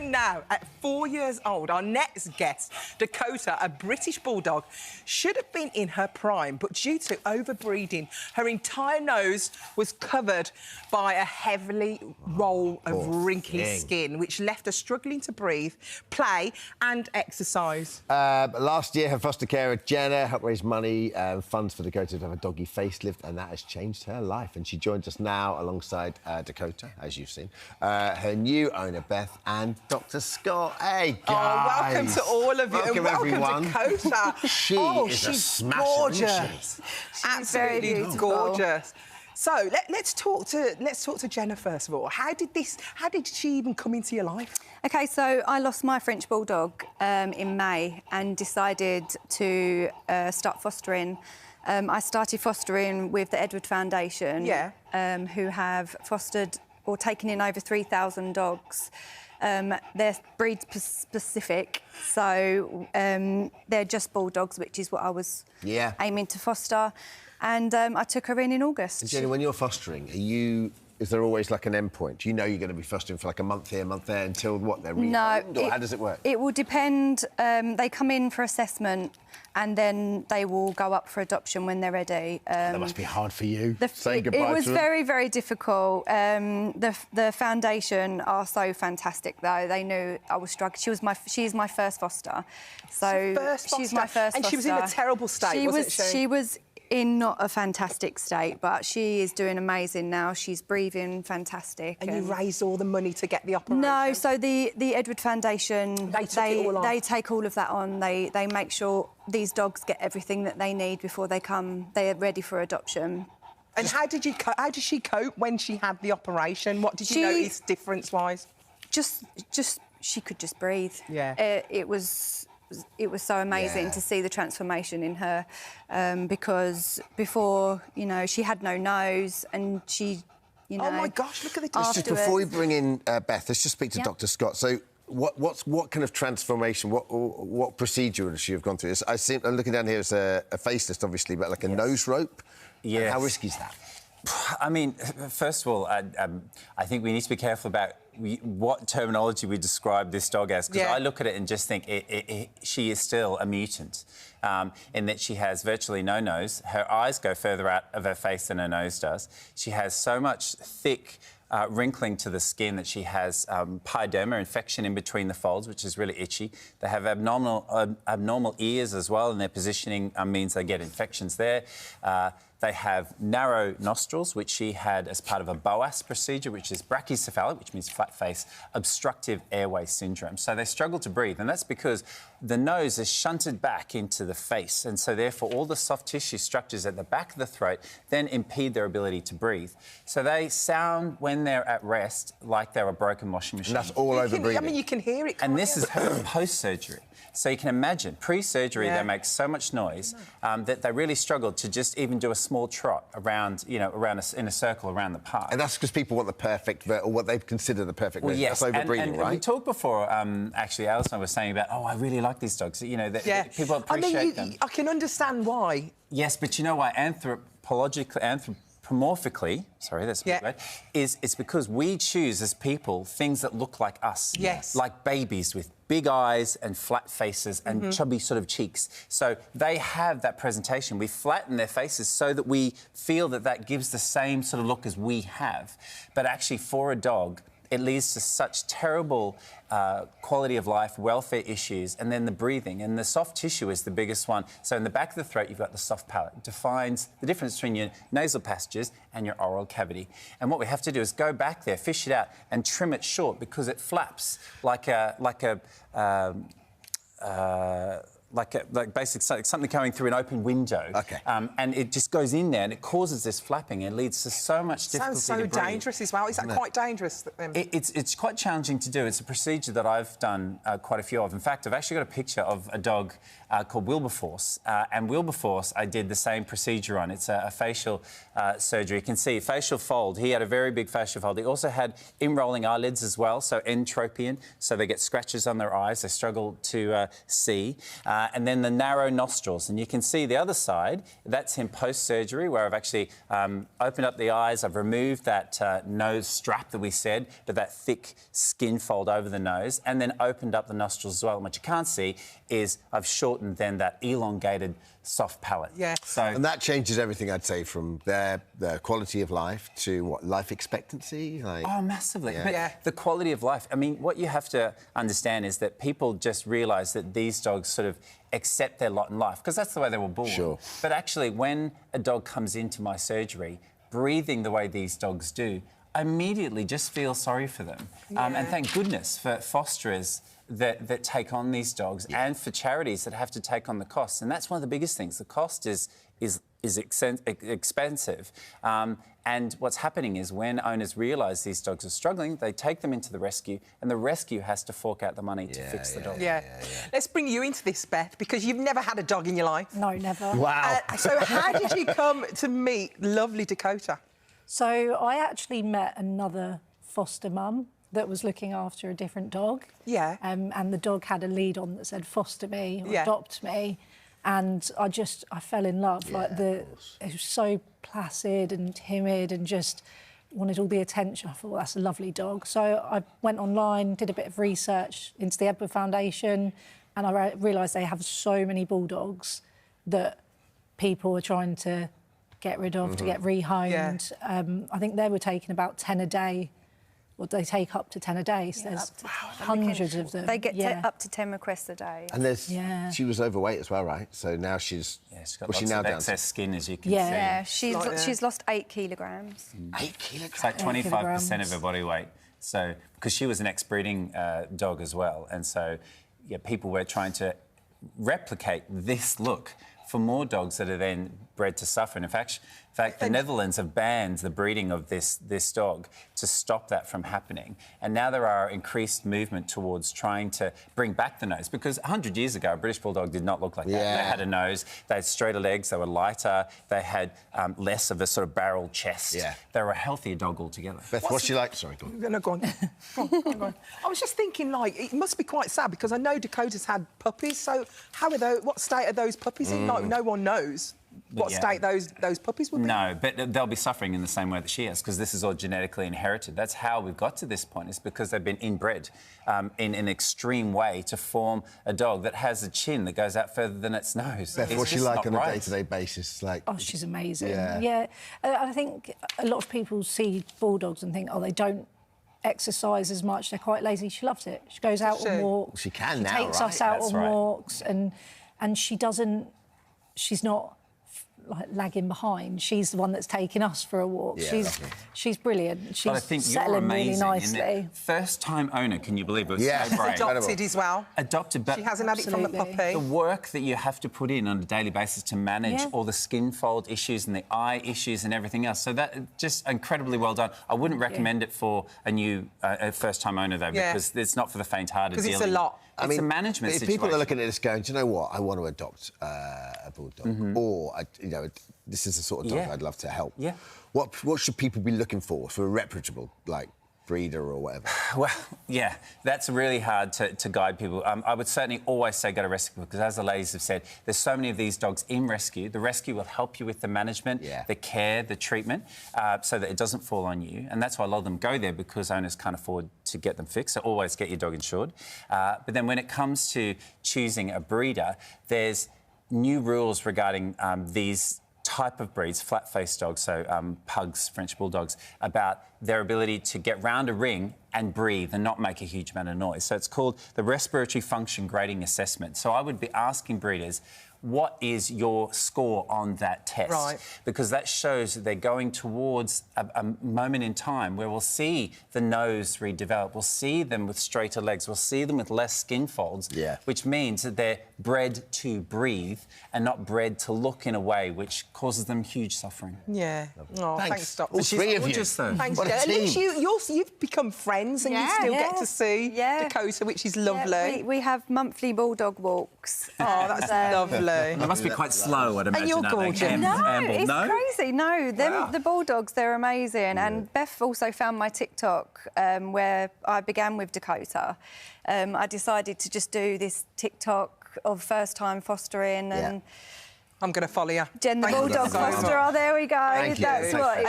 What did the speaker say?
And now, at 4 years old, our next guest, Dakota, a British bulldog, should have been in her prime, but due to overbreeding, her entire nose was covered by a heavily roll of wrinkly skin, which left her struggling to breathe, play and exercise. Last year, her foster carer, Jenna, helped raise money and funds for Dakota to have a doggy facelift, and that has changed her life. And she joins us now alongside Dakota, as you've seen, her new owner, Beth, and Dr. Scott. Hey, guys. Oh, welcome to all of you. Welcome, everyone. Dakota. She's she's smasher, gorgeous. Isn't Absolutely very beautiful. gorgeous. So let's talk to Jenna first of all. How did she even come into your life? OK, so I lost my French bulldog in May and decided to start fostering. I started fostering with the Edward Foundation, who have fostered or taken in over 3,000 dogs. They're breed specific, so they're just bulldogs, which is what I was aiming to foster. And I took her in August. And Jenny, when you're fostering, is there always like an end point? Do you know you're going to be fostering for like a month here, a month there, until what, they're rehomed? No, or how does it work? It will depend. They come in for assessment and then they will go up for adoption when they're ready. That must be hard for you, saying goodbye to them. It was very, very difficult. The foundation are so fantastic, though. They knew I was struggling. She's my first foster. So she's my first foster. And she was in a terrible state, wasn't she? She was in not a fantastic state, but she is doing amazing now. She's breathing fantastic. And you raised all the money to get the operation? No, so the Edward Foundation, they take all of that on. They make sure these dogs get everything that they need before they come. They're ready for adoption. And how did she cope when she had the operation? What did you notice difference-wise? Just she could just breathe. Yeah. It was so amazing to see the transformation in her, because before, you know, she had no nose and she, you know... Oh, my gosh, look at the difference. Just before we bring in Beth, let's just speak to Dr. Scott. So what kind of transformation, what procedure does she have gone through? I'm looking down here, it's a facelift, obviously, but like a nose rope. Yes. How risky is that? I mean, first of all, I think we need to be careful about what terminology we describe this dog as, because I look at it and just think she is still a mutant, in that she has virtually no nose. Her eyes go further out of her face than her nose does. She has so much thick wrinkling to the skin that she has pyoderma, infection in between the folds, which is really itchy. They have abnormal ears as well, and their positioning means they get infections there. They have narrow nostrils, which she had as part of a BOAS procedure, which is brachycephalic, which means flat face, obstructive airway syndrome. So they struggle to breathe, and that's because the nose is shunted back into the face, and so therefore all the soft tissue structures at the back of the throat then impede their ability to breathe. So they sound, when they're at rest, like they're a broken washing machine. And that's all overbreeding. I mean, you can hear it, and this is her post-surgery. So you can imagine, pre-surgery, they make so much noise that they really struggled to just even do a small trot around, you know, in a circle around the park. And that's because people want the perfect, or what they consider the perfect. Well, yes, that's overbreeding, and right? we talked before. Actually, Alison was saying about, I really like these dogs. You know, people appreciate them. I can understand why. Yes, but you know why? Anthropomorphically, sorry, that's a bit bad, it's because we choose as people things that look like us. Yes. Like babies with big eyes and flat faces and chubby sort of cheeks. So they have that presentation. We flatten their faces so that we feel that gives the same sort of look as we have. But actually, for a dog, it leads to such terrible quality of life, welfare issues, and then the breathing. And the soft tissue is the biggest one. So in the back of the throat, you've got the soft palate. It defines the difference between your nasal passages and your oral cavity. And what we have to do is go back there, fish it out, and trim it short, because it flaps like basically something coming through an open window. Okay. And it just goes in there and it causes this flapping and leads to so much difficulty Sounds so to breathe. dangerous as well. Is that quite dangerous? It's quite challenging to do. It's a procedure that I've done quite a few of. In fact, I've actually got a picture of a dog called Wilberforce. And Wilberforce, I did the same procedure on. It's a facial surgery. You can see facial fold. He had a very big facial fold. He also had in-rolling eyelids as well, so entropion. So they get scratches on their eyes. They struggle to see. and then the narrow nostrils. And you can see the other side, that's him post-surgery, where I've actually opened up the eyes, I've removed that nose strap that we said, but that thick skin fold over the nose, and then opened up the nostrils as well. And what you can't see is I've shortened then that elongated soft palate. Yeah. So, and that changes everything, I'd say, from their quality of life to what, life expectancy? Like... Oh, massively. Yeah. But the quality of life. I mean, what you have to understand is that people just realise that these dogs sort of accept their lot in life, because that's the way they were born. Sure. But actually, when a dog comes into my surgery, breathing the way these dogs do, I immediately just feel sorry for them. Yeah. And thank goodness for fosterers that take on these dogs, and for charities that have to take on the costs. And that's one of the biggest things. The cost is expensive. And what's happening is when owners realise these dogs are struggling, they take them into the rescue, and the rescue has to fork out the money to fix the dog. Yeah. Let's bring you into this, Beth, because you've never had a dog in your life. No, never. Wow. So how did you come to meet lovely Dakota? So I actually met another foster mum that was looking after a different dog. Yeah. And the dog had a lead on that said foster me or Yeah. adopt me. And I fell in love. Yeah, it was so placid and timid and just wanted all the attention. I thought, well, that's a lovely dog. So I went online, did a bit of research into the Edward Foundation, and I realised they have so many bulldogs that people are trying to get rid of, to get rehomed. Yeah. I think they were taking about 10 a day. Well, they take up to 10 a day. So there's hundreds of them. They get up to 10 requests a day. And she was overweight as well, right? So now she's... Yeah, she's got what's she lots now of down excess skin, as you can Yeah, see. she's lost 8 kilograms. 8 kilograms? It's like 25% of her body weight. So, because she was an ex-breeding dog as well. And so, yeah, people were trying to replicate this look for more dogs that are then bred to suffer. And in fact, the Netherlands have banned the breeding of this dog to stop that from happening. And now there are increased movement towards trying to bring back the nose, because 100 years ago, a British Bulldog did not look like that. They had a nose, they had straighter legs, they were lighter, they had less of a sort of barrel chest. Yeah. They were a healthier dog altogether. Beth, what's she like? Sorry, go on. No, go on. Go on. I was just thinking, like, it must be quite sad, because I know Dakota's had puppies, so how are those, what state are those puppies in? Like, no one knows what state those puppies would be. No, but they'll be suffering in the same way that she has, because this is all genetically inherited. That's how we've got to this point, is because they've been inbred in an extreme way to form a dog that has a chin that goes out further than its nose. Beth, what's she like on a day-to-day basis? Like, oh, she's amazing. Yeah. I think a lot of people see bulldogs and think, oh, they don't exercise as much, they're quite lazy. She loves it. She goes out on walks. She can now, She takes us out on walks, and she doesn't... She's not like lagging behind. She's the one that's taking us for a walk. She's brilliant. She's but I think settling you're amazing, really nicely. First-time owner, can you believe it? Yeah, so brave. Adopted as well. Adopted, but she hasn't had it from the puppy. The work that you have to put in on a daily basis to manage all the skin fold issues and the eye issues and everything else. So that just incredibly well done. I wouldn't recommend it for a new first-time owner though, because it's not this is because it's a lot. It's a management situation. People are looking at this going, do you know what? I want to adopt a bulldog, or you know, this is the sort of dog I'd love to help. Yeah. What should people be looking for a reputable, like, breeder or whatever? Well, yeah, that's really hard to guide people. I would certainly always say go to rescue, because as the ladies have said, there's so many of these dogs in rescue. The rescue will help you with the management, the care, the treatment, so that it doesn't fall on you. And that's why a lot of them go there, because owners can't afford to get them fixed. So always get your dog insured. But then when it comes to choosing a breeder, there's new rules regarding these type of breeds, flat-faced dogs, so pugs, French bulldogs, about their ability to get round a ring and breathe and not make a huge amount of noise. So it's called the Respiratory Function Grading Assessment. So I would be asking breeders, what is your score on that test? Right. Because that shows that they're going towards a moment in time where we'll see the nose redevelop, we'll see them with straighter legs, we'll see them with less skin folds, which means that they're bred to breathe and not bred to look in a way which causes them huge suffering. Yeah. Oh, thanks, Doctor. All three of you. Thanks, what a At team. least you've become friends and you still get to see Dakota, which is lovely. Yeah, we have monthly bulldog walks. Oh, that's lovely. They must be quite slow, I'd imagine. And you're gorgeous. It's crazy. No, the bulldogs, they're amazing. And Beth also found my TikTok where I began with Dakota. I decided to just do this TikTok of first-time fostering and... I'm going to follow you. Jen, the Thank you bulldog so much. fosterer, there we go. Thank you. That's what